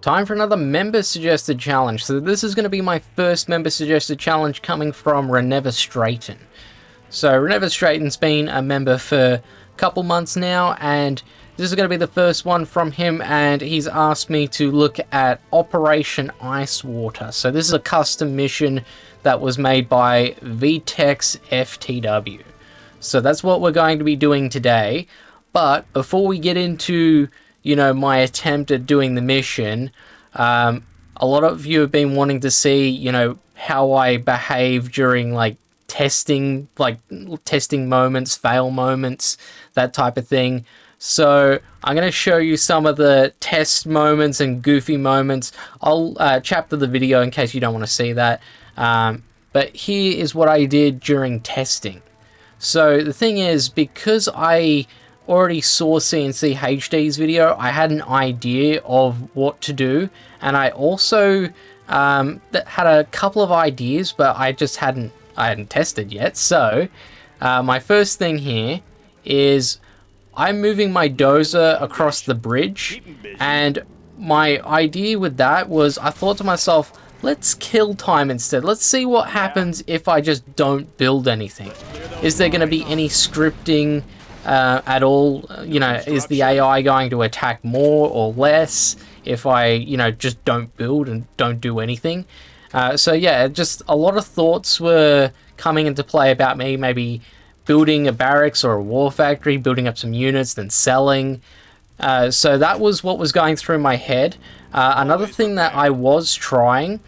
Time for another member suggested challenge. So this is going to be my first member suggested challenge coming from Reneva Straighten. So Reneva Straighten's been a member for a couple months now, and this is going to be the first one from him, and he's asked me to look at Operation Ice Water. So this is a custom mission that was made by VTEX FTW. So that's what we're going to be doing today. But before we get into, you know, my attempt at doing the mission, a lot of you have been wanting to see, you know, how I behave during testing moments, fail moments, that type of thing. So I'm going to show you some of the test moments and goofy moments. I'll chapter the video in case you don't want to see that. But here is what I did during testing. So the thing is, because I already saw CNC HD's video, I had an idea of what to do, and I also had a couple of ideas, but I hadn't tested yet. So my first thing here is I'm moving my dozer across the bridge, and my idea with that was I thought to myself, let's kill time instead. Let's see what happens if I just don't build anything. Is there going to be any scripting at all? You know, is the AI going to attack more or less if I, you know, just don't build and don't do anything? So yeah, just a lot of thoughts were coming into play about me maybe building a barracks or a war factory, building up some units, then selling. So that was what was going through my head. Another thing that I was trying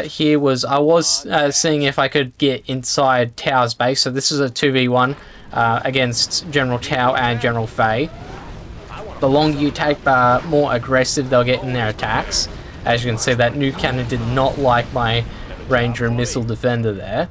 here was I was seeing if I could get inside Tao's base. So this is a 2v1 against General Tao and General Fei. The longer you take, the more aggressive they'll get in their attacks. As you can see, that nuke cannon did not like my Ranger and Missile Defender there.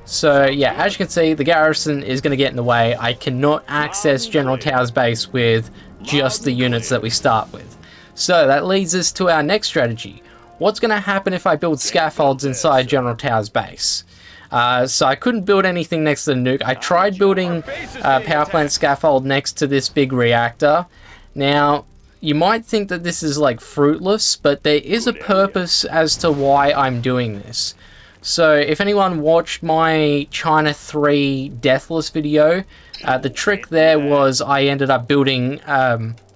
So yeah, as you can see, the garrison is going to get in the way. I cannot access General Tao's base with just the units that we start with. So that leads us to our next strategy. What's going to happen if I build scaffolds inside General Tao's base? So I couldn't build anything next to the nuke. I tried building a power plant scaffold next to this big reactor. Now, you might think that this is fruitless, but there is a purpose as to why I'm doing this. So if anyone watched my China 3 Deathless video, the trick there was I ended up building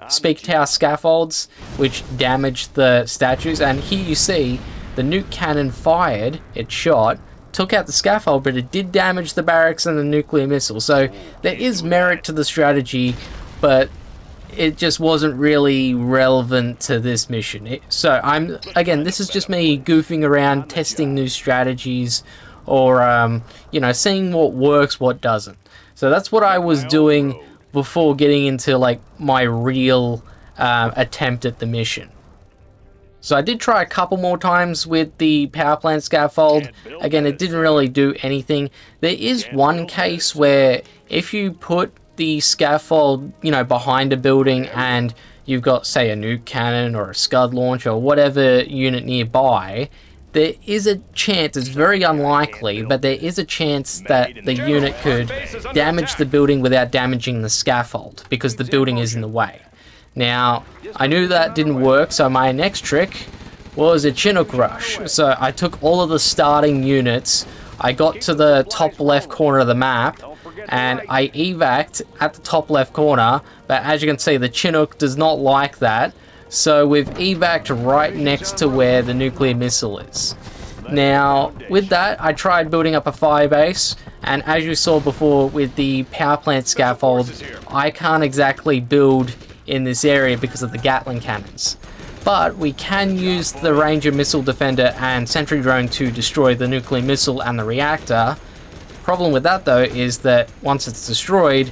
Speak Tower scaffolds, which damaged the statues. And here you see the nuke cannon fired, it shot, took out the scaffold, but it did damage the barracks and the nuclear missile. So there is merit to the strategy, but it just wasn't really relevant to this mission. So again, this is just me goofing around, testing new strategies, or you know, seeing what works, what doesn't. So that's what I was doing before getting into my real attempt at the mission. So I did try a couple more times with the power plant scaffold. Again, it didn't really do anything. There is one case where if you put the scaffold, you know, behind a building and you've got, say, a nuke cannon or a Scud launcher or whatever unit nearby, there is a chance, it's very unlikely, but there is a chance that the unit could damage the building without damaging the scaffold because the building is in the way. Now, I knew that didn't work, so my next trick was a Chinook rush. So I took all of the starting units, I got to the top left corner of the map, and I evac'd at the top left corner, but as you can see, the Chinook does not like that, so we've evac'd right next to where the nuclear missile is. Now, with that, I tried building up a fire base, and as you saw before with the power plant scaffold, I can't exactly build in this area because of the Gatling cannons. But we can use the Ranger Missile Defender and Sentry Drone to destroy the nuclear missile and the reactor. Problem with that though is that once it's destroyed,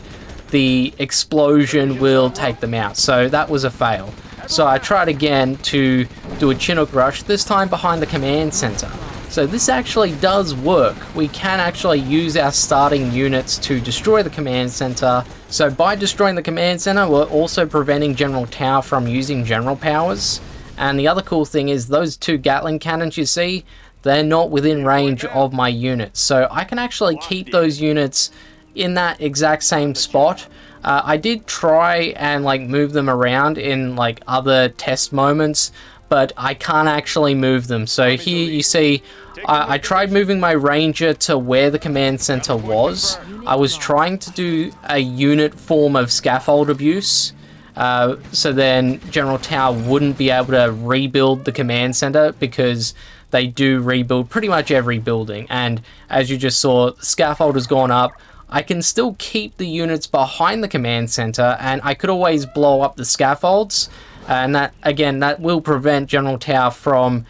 the explosion will take them out. So that was a fail. So I tried again to do a Chinook rush, this time behind the command center. So this actually does work. We can actually use our starting units to destroy the command center. So by destroying the command center, we're also preventing General Tao from using general powers. And the other cool thing is those two Gatling cannons you see, they're not within range of my units. So I can actually keep those units in that exact same spot. I did try and move them around in other test moments, but I can't actually move them. So here you see, I tried moving my Ranger to where the command center was. I was trying to do a unit form of scaffold abuse, so then General Tao wouldn't be able to rebuild the command center, because they do rebuild pretty much every building. And as you just saw, the scaffold has gone up. I can still keep the units behind the command center, and I could always blow up the scaffolds. And that, again, that will prevent General Tao from,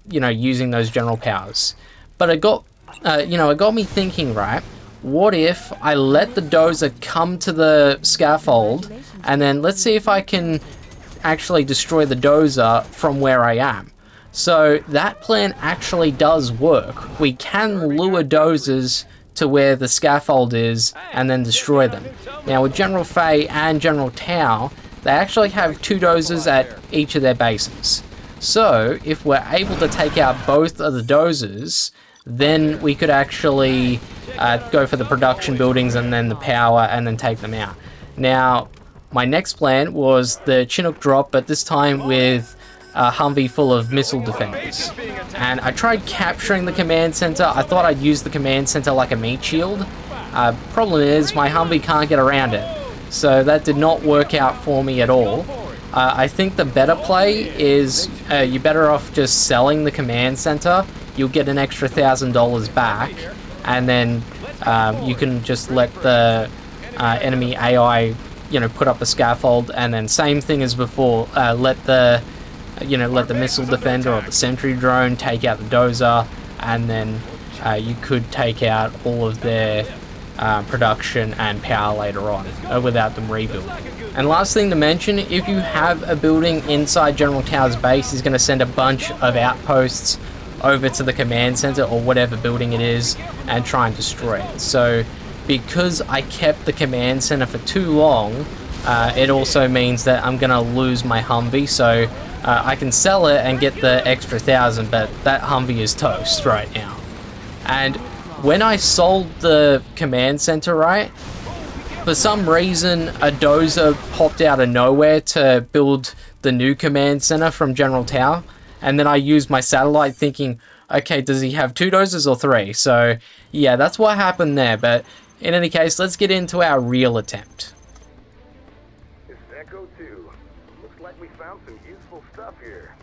using those general powers. But it got, it got me thinking, right? What if I let the dozer come to the scaffold, and then let's see if I can actually destroy the dozer from where I am. So that plan actually does work. We can lure dozers to where the scaffold is and then destroy them. Now with General Fei and General Tao, they actually have 2 dozers at each of their bases. So if we're able to take out both of the dozers, then we could actually go for the production buildings and then the power and then take them out. Now, my next plan was the Chinook drop, but this time with a Humvee full of missile defenders. And I tried capturing the command center. I thought I'd use the command center like a meat shield. Problem is, my Humvee can't get around it. So that did not work out for me at all. I think the better play is you're better off just selling the command center. You'll get an extra $1,000 back, and then you can just let the enemy AI, put up a scaffold, and then same thing as before. Let the missile defender or the sentry drone take out the dozer, and then you could take out all of their production and power later on without them rebuilding. And last thing to mention, if you have a building inside General Tao's base, he's going to send a bunch of outposts over to the command center or whatever building it is and try and destroy it. So because I kept the command center for too long, it also means that I'm going to lose my Humvee. So I can sell it and get the extra 1,000, but that Humvee is toast right now. And when I sold the command center, right, for some reason a dozer popped out of nowhere to build the new command center from General Tao, and then I used my satellite thinking, okay, does he have 2 dozers or 3? So yeah, that's what happened there. But in any case, let's get into our real attempt. This is Echo 2. Looks like we found some useful stuff here.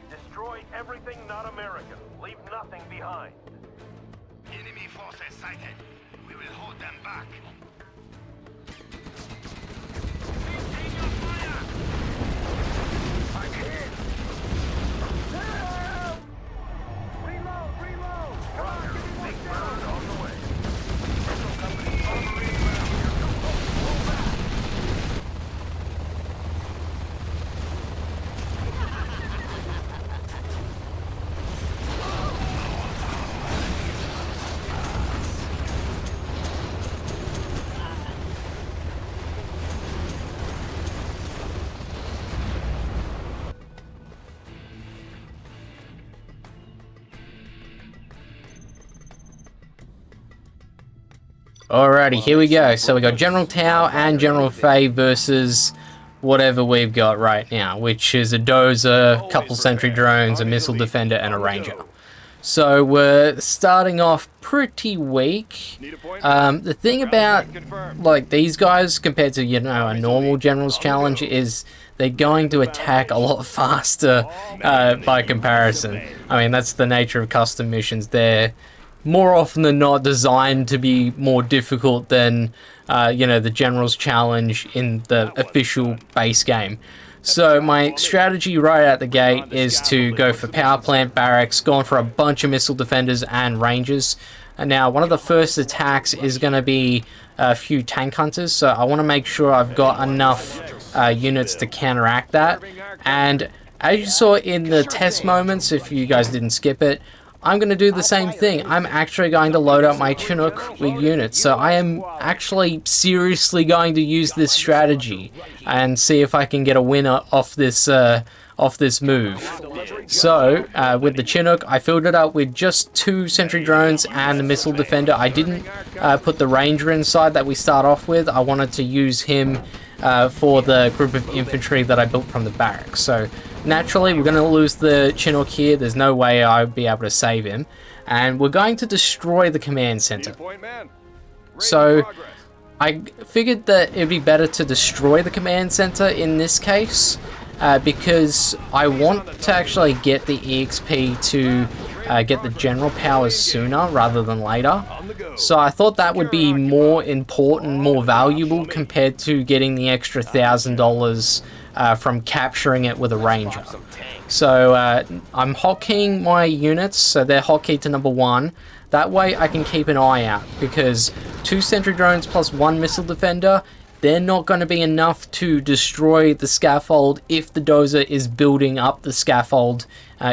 Destroy everything not American. Leave nothing behind. Enemy forces sighted. We will hold them back. I'm hit! Reload! Roger. Big bird on the way. Missile company on the inbound. You're too close. Pull back. Alrighty, here we go. So we got General Tao and General Fei versus whatever we've got right now, which is a dozer, a couple sentry drones, a missile defender, and a ranger. So we're starting off pretty weak. The thing about these guys compared to a normal General's Challenge is they're going to attack a lot faster by comparison. I mean, that's the nature of custom missions. They're more often than not designed to be more difficult than the General's Challenge in the official base game. So my strategy right out the gate is to go for power plant barracks, going for a bunch of missile defenders and rangers. And now one of the first attacks is going to be a few tank hunters, so I want to make sure I've got enough units to counteract that. And as you saw in the test moments, if you guys didn't skip it, I'm going to do the same thing. I'm actually going to load up my Chinook with units. So I am actually seriously going to use this strategy and see if I can get a winner off this move. So with the Chinook, I filled it up with just 2 sentry drones and the missile defender. I didn't put the ranger inside that we start off with. I wanted to use him for the group of infantry that I built from the barracks. So naturally, we're going to lose the Chinook here. There's no way I'd be able to save him. And we're going to destroy the command center. Point man. So Progress. I figured that it'd be better to destroy the command center in this case, because I want to actually get the EXP to get the general powers sooner rather than later. So I thought that would be more important, more valuable compared to getting the extra $1,000 from capturing it with a ranger. So I'm hotkeying my units, so they're hotkeyed to number 1. That way I can keep an eye out, because 2 sentry drones plus 1 missile defender, they're not going to be enough to destroy the scaffold if the dozer is building up the scaffold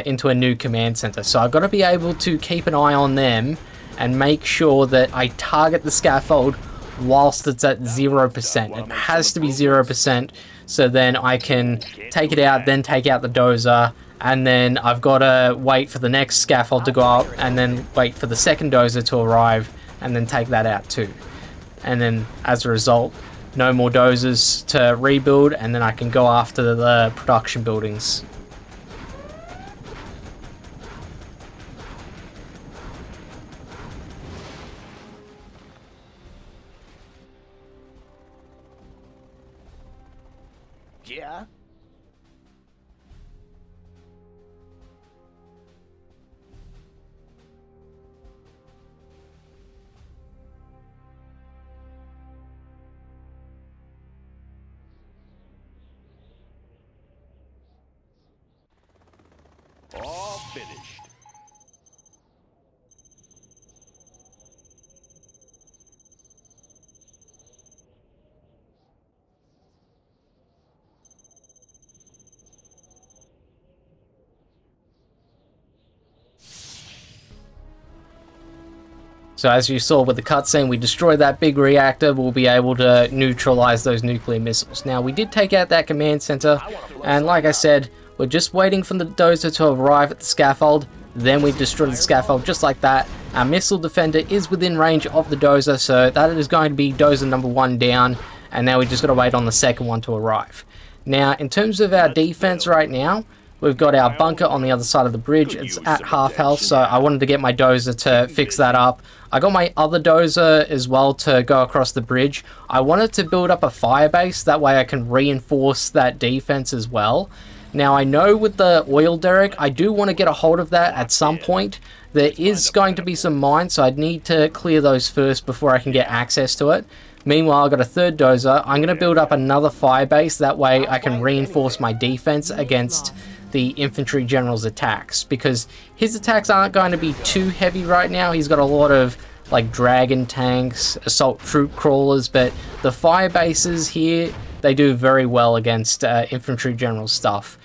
into a new command center. So I've got to be able to keep an eye on them and make sure that I target the scaffold whilst it's at 0%. It has to be 0%, so then I can take it out, then take out the dozer, and then I've got to wait for the next scaffold to go up, and then wait for the second dozer to arrive, and then take that out too. And then as a result, no more dozers to rebuild, and then I can go after the production buildings. Yeah? All finished. So as you saw with the cutscene, we destroyed that big reactor. We'll be able to neutralize those nuclear missiles. Now, we did take out that command center, and like I said, we're just waiting for the dozer to arrive at the scaffold. Then we destroy the scaffold just like that. Our missile defender is within range of the dozer, so that is going to be dozer number 1 down, and now we just got to wait on the second one to arrive. Now, in terms of our defense right now, we've got our bunker on the other side of the bridge. It's at half health, so I wanted to get my dozer to fix that up. I got my other dozer as well to go across the bridge. I wanted to build up a fire base, that way I can reinforce that defense as well. Now, I know with the oil derrick, I do want to get a hold of that at some point. There is going to be some mines, so I'd need to clear those first before I can get access to it. Meanwhile, I've got a third dozer. I'm going to build up another fire base, that way I can reinforce my defense against the infantry general's attacks, because his attacks aren't going to be too heavy right now. He's got a lot of like dragon tanks, assault troop crawlers, but the fire bases here, they do very well against infantry general stuff.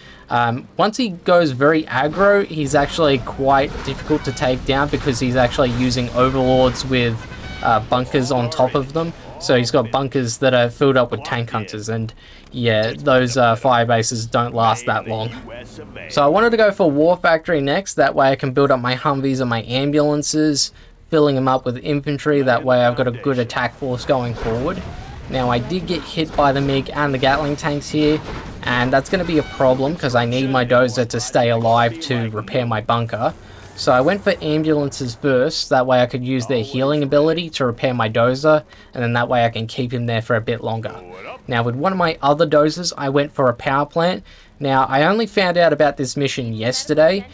Once he goes very aggro, he's actually quite difficult to take down, because he's actually using overlords with bunkers on top of them. So he's got bunkers that are filled up with tank hunters, and yeah, those fire bases don't last that long. So I wanted to go for War Factory next, that way I can build up my Humvees and my ambulances, filling them up with infantry, that way I've got a good attack force going forward. Now, I did get hit by the MiG and the Gatling tanks here, and that's going to be a problem because I need my dozer to stay alive to repair my bunker. So I went for ambulances first, that way I could use their healing ability to repair my dozer, and then that way I can keep him there for a bit longer. Now, with one of my other dozers, I went for a power plant. Now, I only found out about this mission yesterday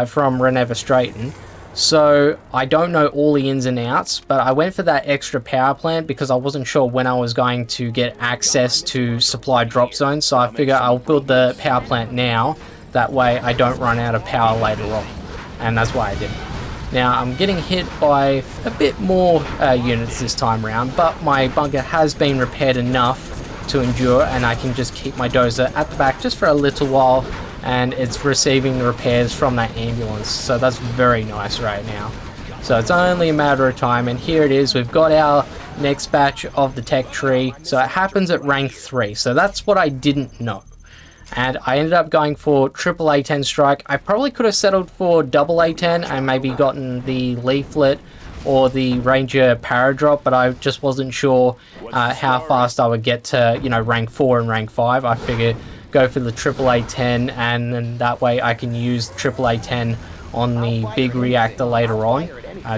from Reneva Straighten, so I don't know all the ins and outs, but I went for that extra power plant because I wasn't sure when I was going to get access to supply drop zones, so I figure I'll build the power plant now, that way I don't run out of power later on, and that's why I did. Now, I'm getting hit by a bit more units this time around, but my bunker has been repaired enough to endure, and I can just keep my dozer at the back just for a little while, and it's receiving the repairs from that ambulance, so that's very nice right now. So it's only a matter of time, and here it is. We've got our next batch of the tech tree, so it happens at rank 3, so that's what I didn't know. And I ended up going for triple A10 strike. I probably could have settled for double A10 and maybe gotten the leaflet or the Ranger Paradrop, but I just wasn't sure how fast I would get to, you know, rank 4 and rank 5. I figured go for the AAA 10, and then that way I can use AAA 10 on the big reactor later on,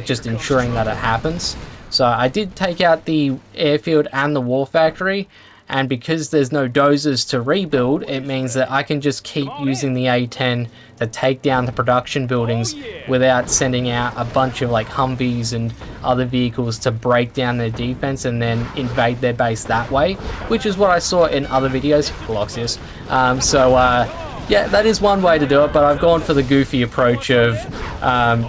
just ensuring that it happens. So I did take out the airfield and the war factory, and because there's no dozers to rebuild, it means that I can just keep using the A10 to take down the production buildings without sending out a bunch of like Humvees and other vehicles to break down their defense and then invade their base that way, which is what I saw in other videos. Bloxius. Yeah, that is one way to do it, but I've gone for the goofy approach of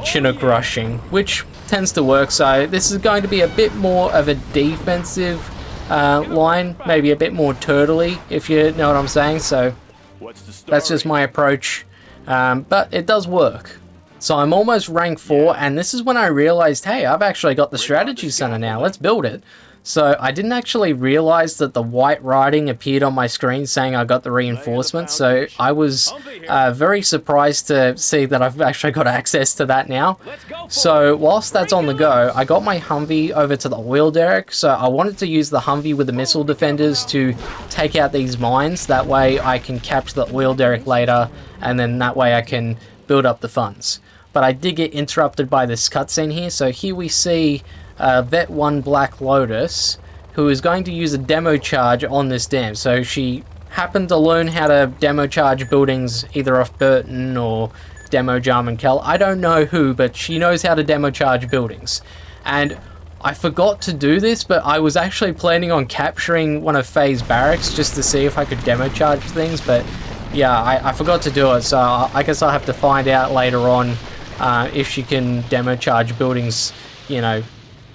Chinook rushing, which tends to work. So this is going to be a bit more of a defensive line, maybe a bit more turtley, if you know what I'm saying. So that's just my approach, but it does work. So I'm almost rank 4, and this is when I realized, hey, I've actually got the strategy center now, let's build it. So I didn't actually realize that the white writing appeared on my screen saying I got the reinforcements, so I was very surprised to see that I've actually got access to that now. So whilst that's on the go, I got my Humvee over to the oil derrick, so I wanted to use the Humvee with the missile defenders to take out these mines. That way I can capture the oil derrick later, and then that way I can build up the funds. But I did get interrupted by this cutscene here, so here we see Vet 1 Black Lotus, who is going to use a demo charge on this dam. So she happened to learn how to demo charge buildings either off Burton or demo Jarman Kell. I don't know who, but she knows how to demo charge buildings. And I forgot to do this, but I was actually planning on capturing one of Faye's barracks just to see if I could demo charge things, but yeah, I forgot to do it, so I guess I'll have to find out later on if she can demo charge buildings, you know,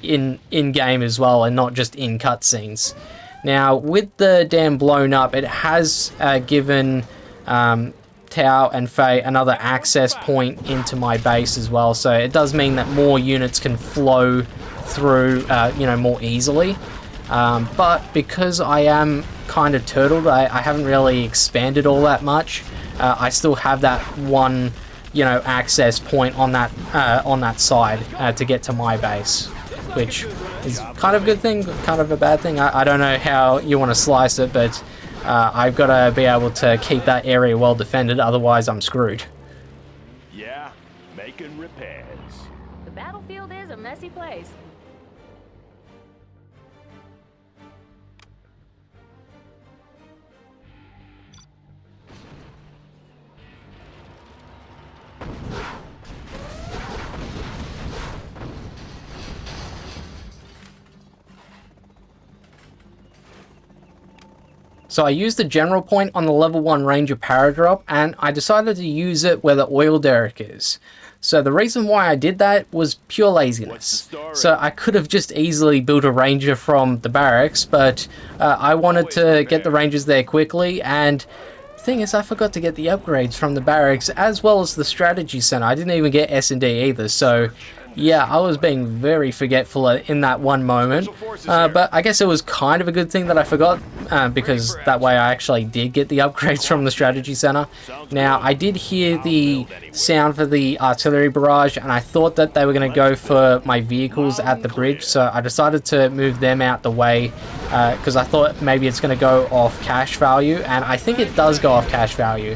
in game as well, and not just in cutscenes. Now, with the dam blown up, it has given Tao and Faye another access point into my base as well, so it does mean that more units can flow through, you know, more easily. But because I am kind of turtled, I haven't really expanded all that much. I still have that one, you know, access point on that side to get to my base, which is kind of a good thing, kind of a bad thing. I don't know how you want to slice it, but I've got to be able to keep that area well defended, otherwise I'm screwed. Yeah, making repairs. The battlefield is a messy place. So I used the general point on the level 1 Ranger Paradrop, and I decided to use it where the oil derrick is. So the reason why I did that was pure laziness. So I could have just easily built a Ranger from the barracks, but I wanted to get the Rangers there quickly, and the thing is, I forgot to get the upgrades from the barracks as well as the strategy center. I didn't even get S&D either, so yeah, I was being very forgetful in that one moment, but I guess it was kind of a good thing that I forgot, because that way I actually did get the upgrades from the strategy center. Now, I did hear the sound for the artillery barrage, and I thought that they were going to go for my vehicles at the bridge, so I decided to move them out the way, because I thought maybe it's going to go off cash value, and I think it does go off cash value.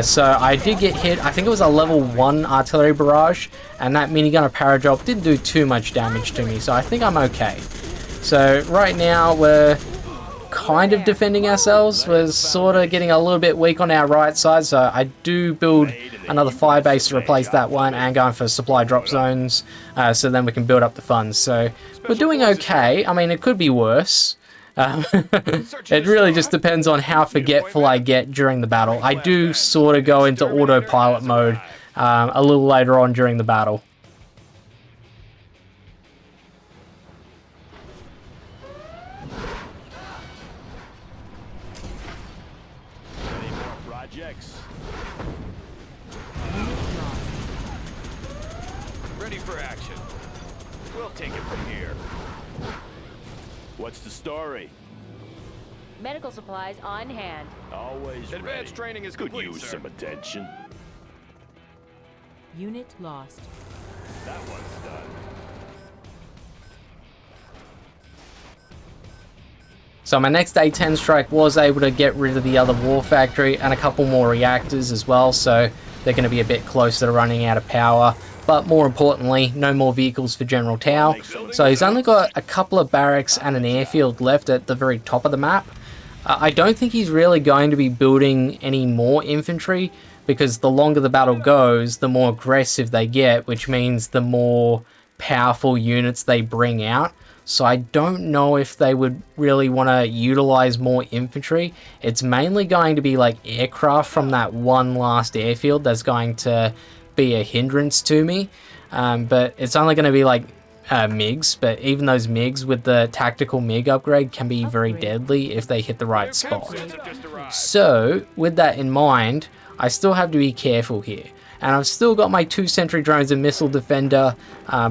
So I did get hit. I think it was a level 1 artillery barrage, and that minigun Paradrop didn't do too much damage to me, so I think I'm okay. So right now we're kind of defending ourselves. We're sort of getting a little bit weak on our right side, so I do build another fire base to replace that one and going for supply drop zones, so then we can build up the funds. So we're doing okay. I mean, it could be worse. It really just depends on how forgetful I get during the battle. I do sort of go into autopilot mode a little later on during the battle. Any more projects? Ready for action. We'll take it from here. What's the story? Medical supplies on hand. Always Advanced ready. training is Could complete, use sir. some attention. Unit lost. That one's done. So my next A-10 strike was able to get rid of the other war factory and a couple more reactors as well, so they're going to be a bit closer to running out of power. But more importantly, no more vehicles for General Tao. So he's only got a couple of barracks and an airfield left at the very top of the map. I don't think he's really going to be building any more infantry, because the longer the battle goes, the more aggressive they get, which means the more powerful units they bring out. So I don't know if they would really want to utilize more infantry. It's mainly going to be like aircraft from that one last airfield that's going to be a hindrance to me. But it's only going to be like MiGs, but even those MiGs with the tactical MiG upgrade can be very deadly if they hit the right spot. So with that in mind, I still have to be careful here. And I've still got my 2 sentry drones and missile defender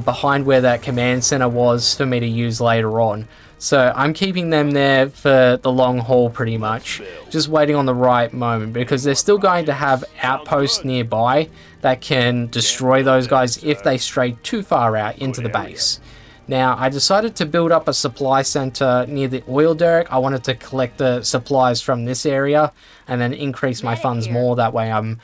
behind where that command center was for me to use later on. So I'm keeping them there for the long haul pretty much, just waiting on the right moment, because they're still going to have outposts nearby that can destroy those guys if they stray too far out into the base. Now, I decided to build up a supply center near the oil derrick. I wanted to collect the supplies from this area and then increase my funds more. That way I'm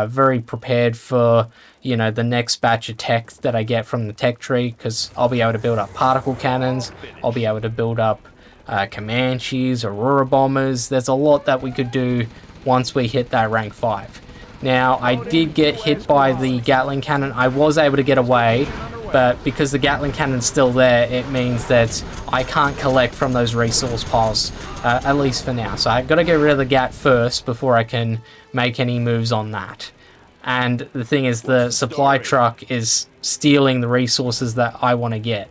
very prepared for, you know, the next batch of tech that I get from the tech tree, because I'll be able to build up particle cannons, I'll be able to build up Comanches, Aurora bombers. There's a lot that we could do once we hit that rank 5. Now, I did get hit by the Gatling cannon. I was able to get away, but because the Gatling cannon's still there, it means that I can't collect from those resource piles, at least for now. So I've got to get rid of the Gat first before I can make any moves on that. And the thing is, the supply truck is stealing the resources that I want to get.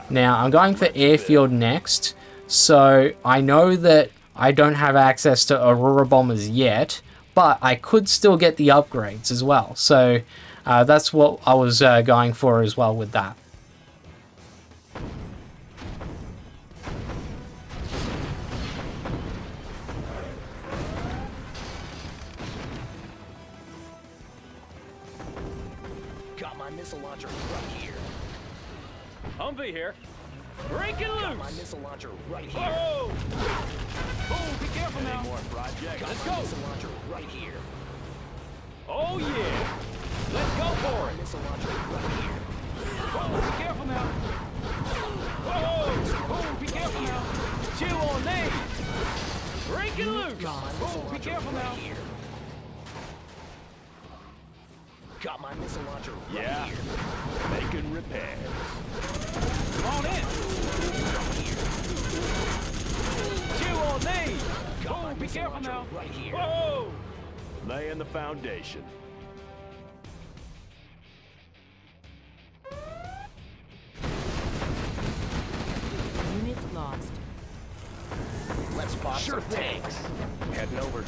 Now, I'm going for airfield next, so I know that I don't have access to Aurora bombers yet, but I could still get the upgrades as well. So that's what I was going for as well with that. Got my missile launcher right here. Humvee here. Break it loose! Got my missile launcher right here. Whoa! Oh, be careful now. Got Let's my go. missile launcher right here. Oh yeah! Let's go for it. Missile launcher right here. Whoa, be careful now. Whoa! Oh, be careful now. Chew on these. Break it loose. Got my missile Oh, be launcher careful right now. here. Got my missile launcher right Yeah. here. Making repairs. Come on in. Chew on these. Got my Oh, be missile careful launcher now. right here. Whoa! Laying the foundation. Unit lost. Let's pop Sure some thing. tanks. Heading over.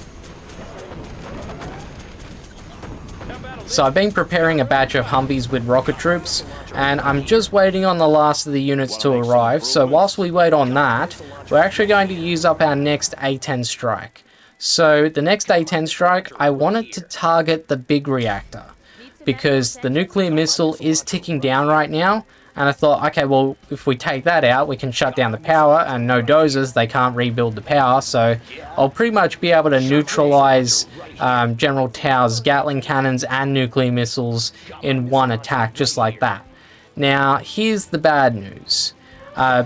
So I've been preparing a batch of Humvees with rocket troops, and I'm just waiting on the last of the units to arrive. So whilst we wait on that, we're actually going to use up our next A-10 strike. So the next A-10 strike, I wanted to target the big reactor, because the nuclear missile is ticking down right now, and I thought, okay, well, if we take that out, we can shut down the power, and no dozers, they can't rebuild the power, so I'll pretty much be able to neutralize General Tao's Gatling cannons and nuclear missiles in one attack, just like that. Now, here's the bad news.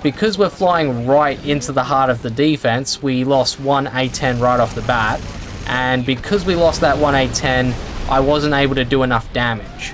Because we're flying right into the heart of the defense, we lost one A-10 right off the bat, and because we lost that one A-10, I wasn't able to do enough damage.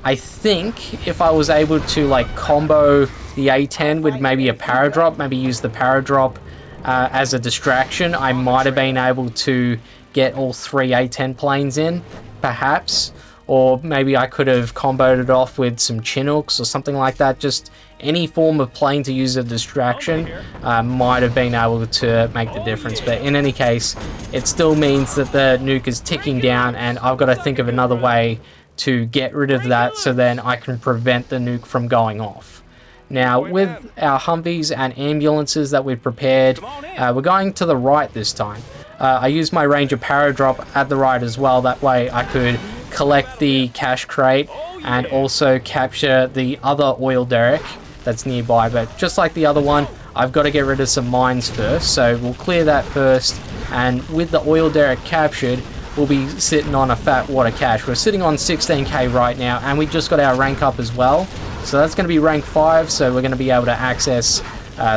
I think if I was able to like combo the A-10 with maybe a paradrop, maybe use the paradrop as a distraction, I might have been able to get all 3 A-10 planes in, perhaps. Or maybe I could have comboed it off with some Chinooks or something like that. Just any form of plane to use as a distraction might have been able to make the difference. But in any case, it still means that the nuke is ticking down, and I've got to think of another way to get rid of that so then I can prevent the nuke from going off. Now, with our Humvees and ambulances that we've prepared, we're going to the right this time. I used my Ranger paradrop at the right as well. That way I could collect the cash crate and also capture the other oil derrick that's nearby. But just like the other one, I've got to get rid of some mines first, so we'll clear that first, and with the oil derrick captured, we'll be sitting on a fat water cache. We're sitting on 16k right now, and we just got our rank up as well, so that's going to be rank 5, so we're going to be able to access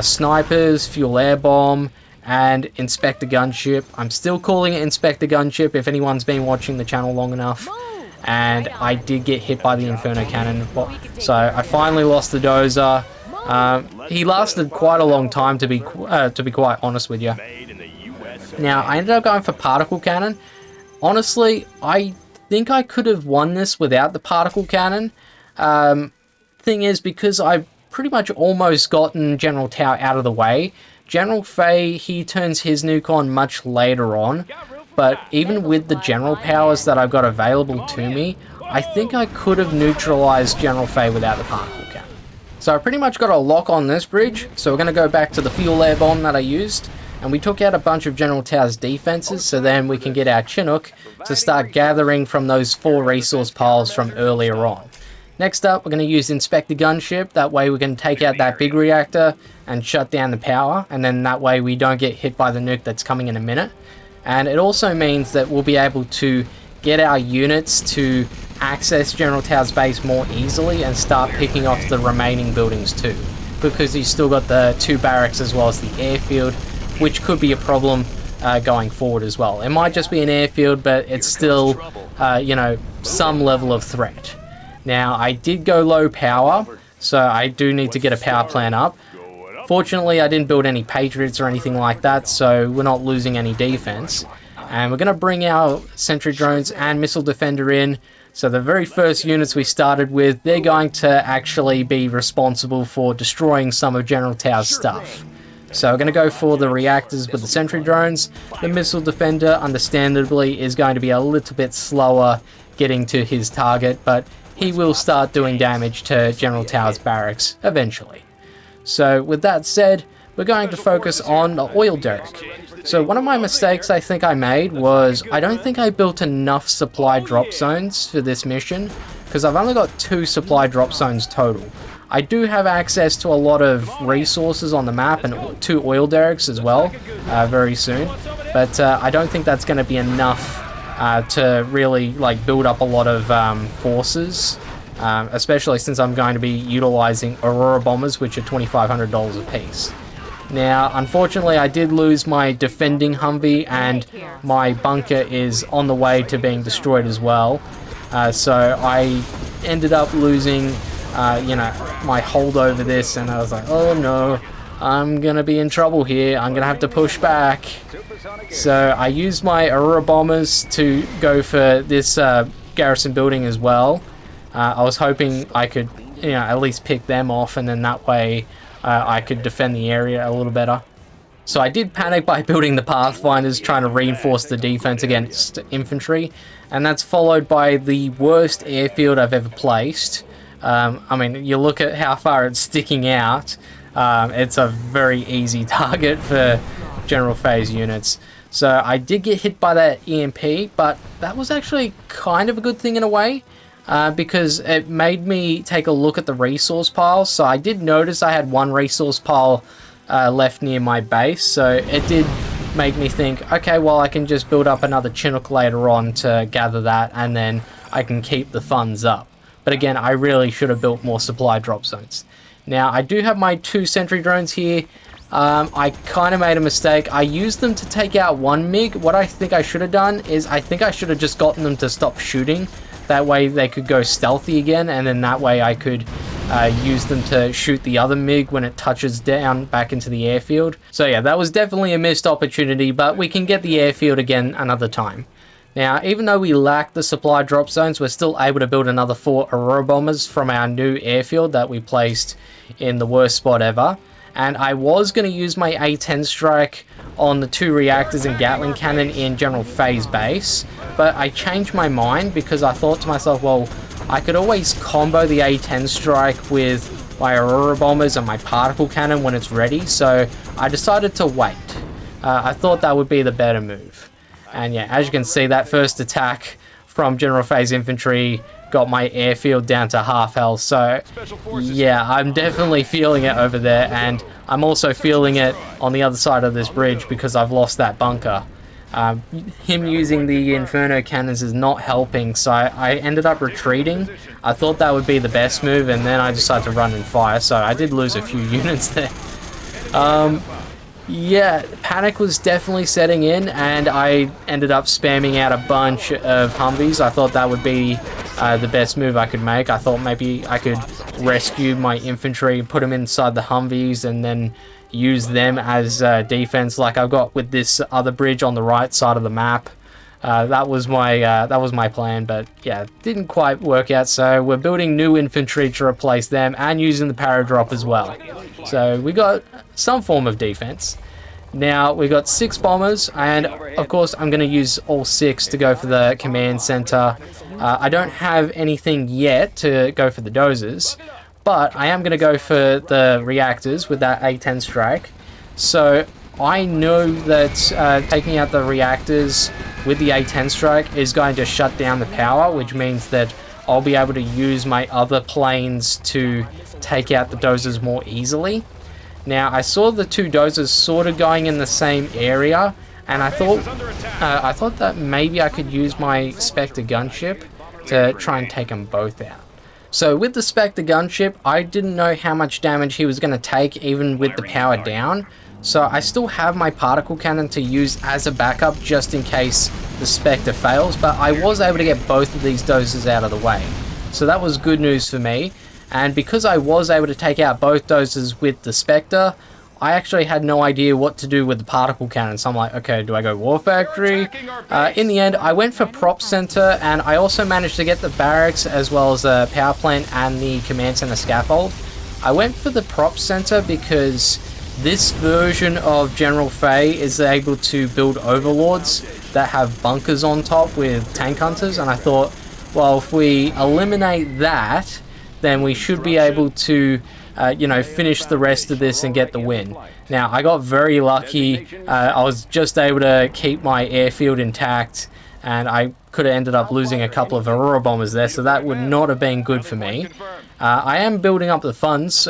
snipers, fuel air bomb, and inspect the gunship. I'm still calling it inspect the gunship if anyone's been watching the channel long enough. And I did get hit by the Inferno Cannon, so I finally lost the Dozer. He lasted quite a long time, to be quite honest with you. Now, I ended up going for Particle Cannon. Honestly, I think I could have won this without the Particle Cannon. Thing is, because I've pretty much almost gotten General Tao out of the way, General Fei, he turns his nuke on much later on. But even with the general powers that I've got available to me, I think I could have neutralized General Fei without the particle cannon. So I pretty much got a lock on this bridge, so we're going to go back to the fuel air bomb that I used, and we took out a bunch of General Tao's defenses, so then we can get our Chinook to start gathering from those 4 resource piles from earlier on. Next up, we're going to use Inspect the Gunship, that way we can take out that big reactor and shut down the power, and then that way we don't get hit by the nuke that's coming in a minute. And it also means that we'll be able to get our units to access General Tao's base more easily and start picking off the remaining buildings too, because he's still got the 2 barracks as well as the airfield, which could be a problem going forward as well. It might just be an airfield, but it's still, you know, some level of threat. Now, I did go low power, so I do need to get a power plant up. Fortunately, I didn't build any Patriots or anything like that, so we're not losing any defense. And we're going to bring our sentry drones and missile defender in. So the very first units we started with, they're going to actually be responsible for destroying some of General Tao's stuff. So we're going to go for the reactors with the sentry drones. The missile defender, understandably, is going to be a little bit slower getting to his target, but he will start doing damage to General Tao's barracks eventually. So with that said, we're going to focus on the oil derrick. So one of my mistakes I think I made was I don't think I built enough supply drop zones for this mission, because I've only got 2 supply drop zones total. I do have access to a lot of resources on the map and 2 oil derricks as well very soon, but I don't think that's going to be enough to really like build up a lot of forces. Especially since I'm going to be utilizing Aurora bombers, which are $2,500 a piece. Now, unfortunately, I did lose my defending Humvee, and my bunker is on the way to being destroyed as well. So I ended up losing, you know, my hold over this, and I was like, oh no, I'm gonna be in trouble here. I'm gonna have to push back. So I used my Aurora bombers to go for this garrison building as well. I was hoping I could, you know, at least pick them off, and then that way I could defend the area a little better. So I did panic by building the Pathfinders, trying to reinforce the defense against infantry, and that's followed by the worst airfield I've ever placed. I mean, you look at how far it's sticking out, it's a very easy target for General Fei's units. So I did get hit by that EMP, but that was actually kind of a good thing in a way. Because it made me take a look at the resource pile. So I did notice I had 1 resource pile left near my base, so it did make me think, okay, well, I can just build up another Chinook later on to gather that, and then I can keep the funds up. But again, I really should have built more supply drop zones. Now, I do have my 2 sentry drones here. I kind of made a mistake. I used them to take out 1 MiG. What I think I should have done is I think I should have just gotten them to stop shooting. That way they could go stealthy again, and then that way I could use them to shoot the other MiG when it touches down back into the airfield. So yeah, that was definitely a missed opportunity, but we can get the airfield again another time. Now, even though we lack the supply drop zones, we're still able to build another 4 Aurora bombers from our new airfield that we placed in the worst spot ever. And I was going to use my A-10 strike on the 2 reactors and Gatling cannon in General Fei's base, but I changed my mind because I thought to myself, well, I could always combo the A-10 strike with my Aurora bombers and my particle cannon when it's ready, so I decided to wait. I thought that would be the better move. And yeah, as you can see, that first attack from General Fei's infantry got my airfield down to half health. So yeah, I'm definitely feeling it over there, and I'm also feeling it on the other side of this bridge because I've lost that bunker. Him using the Inferno cannons is not helping, so I ended up retreating. I thought that would be the best move, and then I decided to run and fire, so I did lose a few units there. Yeah, panic was definitely setting in, and I ended up spamming out a bunch of Humvees. I thought that would be the best move I could make. I thought maybe I could rescue my infantry, put them inside the Humvees, and then use them as defense like I've got with this other bridge on the right side of the map. That was my plan, but yeah, didn't quite work out. So we're building new infantry to replace them and using the paradrop as well. So we got some form of defense. Now we got 6 bombers, and of course I'm going to use all 6 to go for the command center. I don't have anything yet to go for the dozers, but I am going to go for the reactors with that A10 strike. So I know that taking out the reactors with the A10 strike is going to shut down the power, which means that I'll be able to use my other planes to take out the dozers more easily. Now, I saw the 2 dozers sort of going in the same area, and I thought that maybe I could use my Spectre gunship to try and take them both out. So with the Spectre gunship, I didn't know how much damage he was going to take even with the power down. So I still have my particle cannon to use as a backup just in case the Spectre fails, but I was able to get both of these dozers out of the way. So that was good news for me. And because I was able to take out both dozers with the Spectre, I actually had no idea what to do with the particle cannon. So I'm like, okay, do I go War Factory? In the end, I went for Prop Center, and I also managed to get the barracks as well as the power plant and the command center scaffold. I went for the Prop Center because this version of General Fei is able to build overlords that have bunkers on top with tank hunters, and I thought, well, if we eliminate that, then we should be able to finish the rest of this and get the win. Now, I got very lucky. I was just able to keep my airfield intact, and I could have ended up losing a couple of Aurora bombers there, so that would not have been good for me. I am building up the funds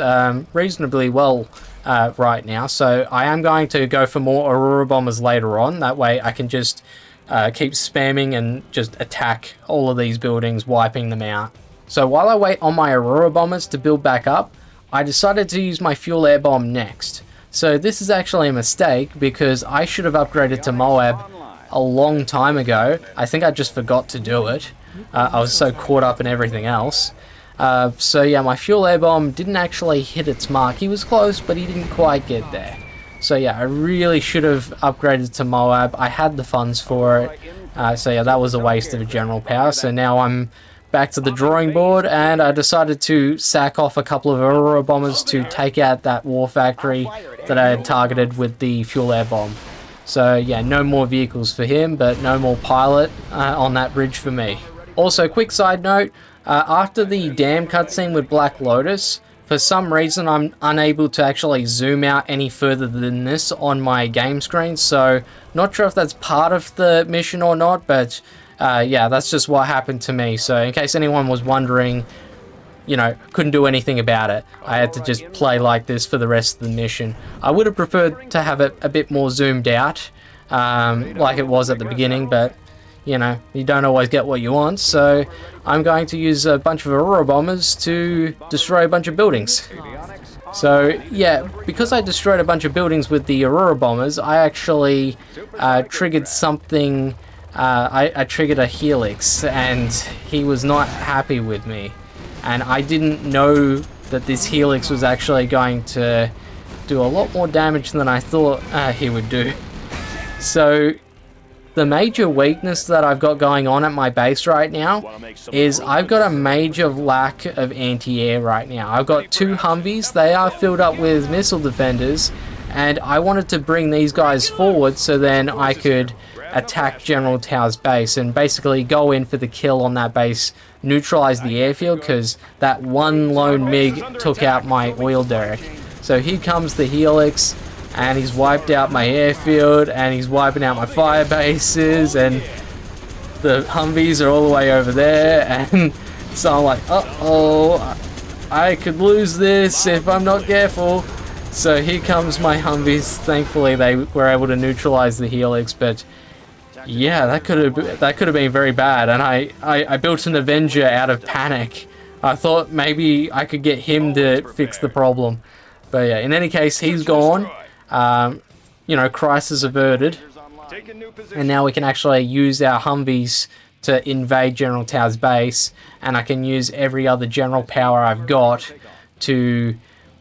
reasonably well right now, so I am going to go for more Aurora bombers later on. That way I can just keep spamming and just attack all of these buildings, wiping them out. So while I wait on my Aurora bombers to build back up, I decided to use my fuel air bomb next. So this is actually a mistake because I should have upgraded to Moab a long time ago. I think I just forgot to do it. I was so caught up in everything else. So yeah, my fuel air bomb didn't actually hit its mark. He was close, but he didn't quite get there. So yeah, I really should have upgraded to Moab. I had the funds for it. So yeah, that was a waste of general power. So now I'm back to the drawing board, and I decided to sack off a couple of Aurora bombers to take out that War Factory that I had targeted with the fuel air bomb. So yeah, no more vehicles for him, but no more pilot on that bridge for me. Also, quick side note, after the dam cutscene with Black Lotus, for some reason I'm unable to actually zoom out any further than this on my game screen, so not sure if that's part of the mission or not, but yeah, that's just what happened to me. So in case anyone was wondering, couldn't do anything about it. I had to just play like this for the rest of the mission. I would have preferred to have it a bit more zoomed out, like it was at the beginning, but you don't always get what you want. So I'm going to use a bunch of Aurora bombers to destroy a bunch of buildings. So yeah, because I destroyed a bunch of buildings with the Aurora bombers, I actually triggered something. I triggered a Helix, and he was not happy with me, and I didn't know that this Helix was actually going to do a lot more damage than I thought he would do. So the major weakness that I've got going on at my base right now is I've got a major lack of anti-air right now. I've got 2 Humvees, they are filled up with missile defenders, and I wanted to bring these guys forward so then I could attack General Tao's base and basically go in for the kill on that base, neutralize the airfield, because that one lone MiG took out my oil derrick. So here comes the Helix, and he's wiped out my airfield, and he's wiping out my fire bases, and the Humvees are all the way over there, and So I'm like, uh-oh, I could lose this if I'm not careful. So here comes my Humvees. Thankfully, they were able to neutralize the Helix, but yeah, that could have been very bad. And I built an Avenger out of panic. I thought maybe I could get him to fix the problem, but yeah. In any case, he's gone. You know, crisis averted, Taking new position. and now we can actually use our Humvees to invade General Tao's base, and I can use every other general power I've got to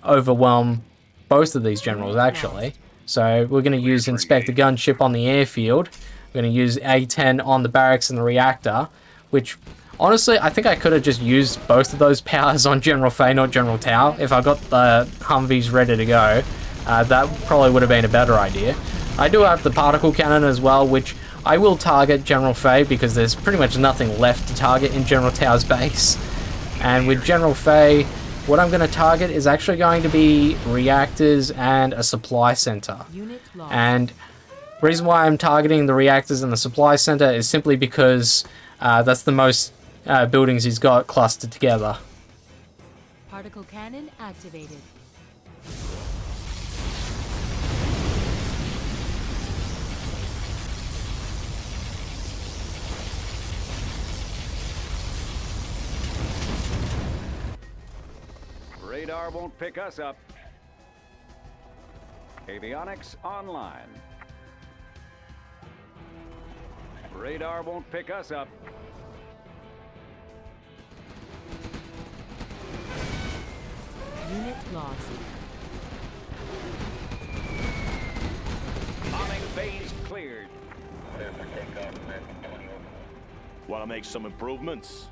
overwhelm both of these generals, actually. So we're going to use Inspector Gunship on the airfield. We're going to use A-10 on the barracks and the reactor, which, honestly, I think I could have just used both of those powers on General Fei, not General Tao. If I got the Humvees ready to go, that probably would have been a better idea. I do have the particle cannon as well, which I will target General Fei because there's pretty much nothing left to target in General Tao's base. And with General Fei, what I'm going to target is actually going to be reactors and a supply center. Unit lost. And the reason why I'm targeting the reactors and the supply center is simply because that's the most buildings he's got clustered together. Particle cannon activated. Radar won't pick us up. Avionics online. Radar won't pick us up. Unit lost. Bombing phase cleared. Want to make some improvements?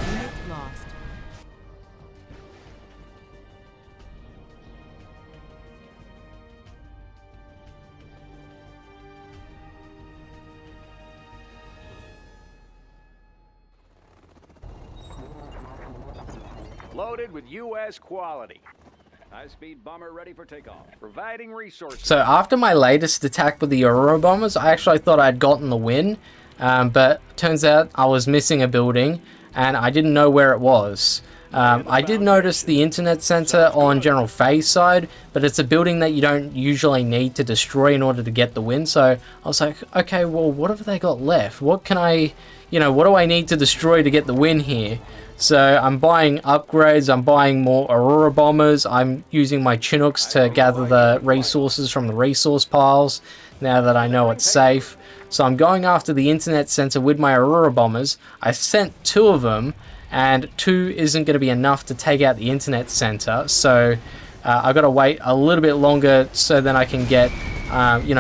Unit lost. Loaded with U.S. quality. High-speed bomber ready for takeoff. Providing resources. So after my latest attack with the Aurora bombers, I actually thought I'd gotten the win, but turns out I was missing a building and I didn't know where it was. I did notice the internet center on General Fei's side, but it's a building that you don't usually need to destroy in order to get the win. So I was like, okay, well, what have they got left? What can I, what do I need to destroy to get the win here? So I'm buying upgrades, I'm buying more Aurora bombers, I'm using my Chinooks to gather the resources from the resource piles now that I know it's safe. So I'm going after the internet center with my Aurora bombers. I sent 2 of them, and 2 isn't going to be enough to take out the internet center. So I've got to wait a little bit longer so then I can get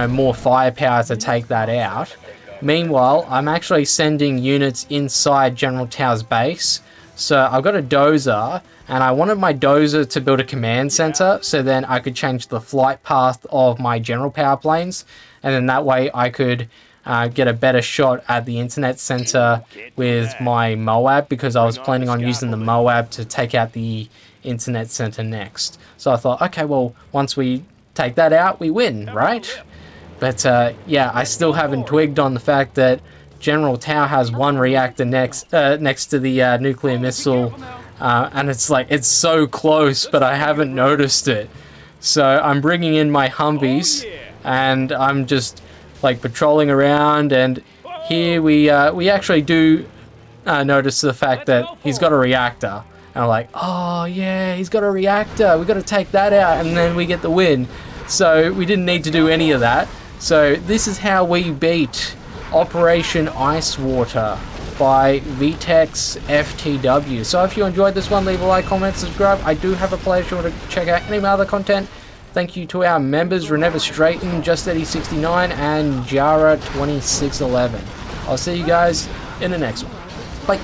more firepower to take that out. Meanwhile, I'm actually sending units inside General Tao's base. So I've got a dozer, and I wanted my dozer to build a command center so then I could change the flight path of my general power planes, and then that way I could get a better shot at the internet center with my Moab, because I was planning on using the Moab to take out the internet center next. So I thought, okay, well, once we take that out, we win, right? But yeah, I still haven't twigged on the fact that General Tao has 1 reactor next to the nuclear missile, and it's like, it's so close, but I haven't noticed it. So I'm bringing in my Humvees, and I'm just like patrolling around, and here we actually do notice the fact that he's got a reactor, and I'm like, oh yeah, he's got a reactor, we got to take that out, and then we get the win. So we didn't need to do any of that. So this is how we beat Operation Ice Water by VTEX FTW. So if you enjoyed this one, leave a like, comment, subscribe. I do have a playlist you want to check out any of my other content. Thank you to our members, Reneva Straighten, Just8069, and Jara2611. I'll see you guys in the next one. Bye.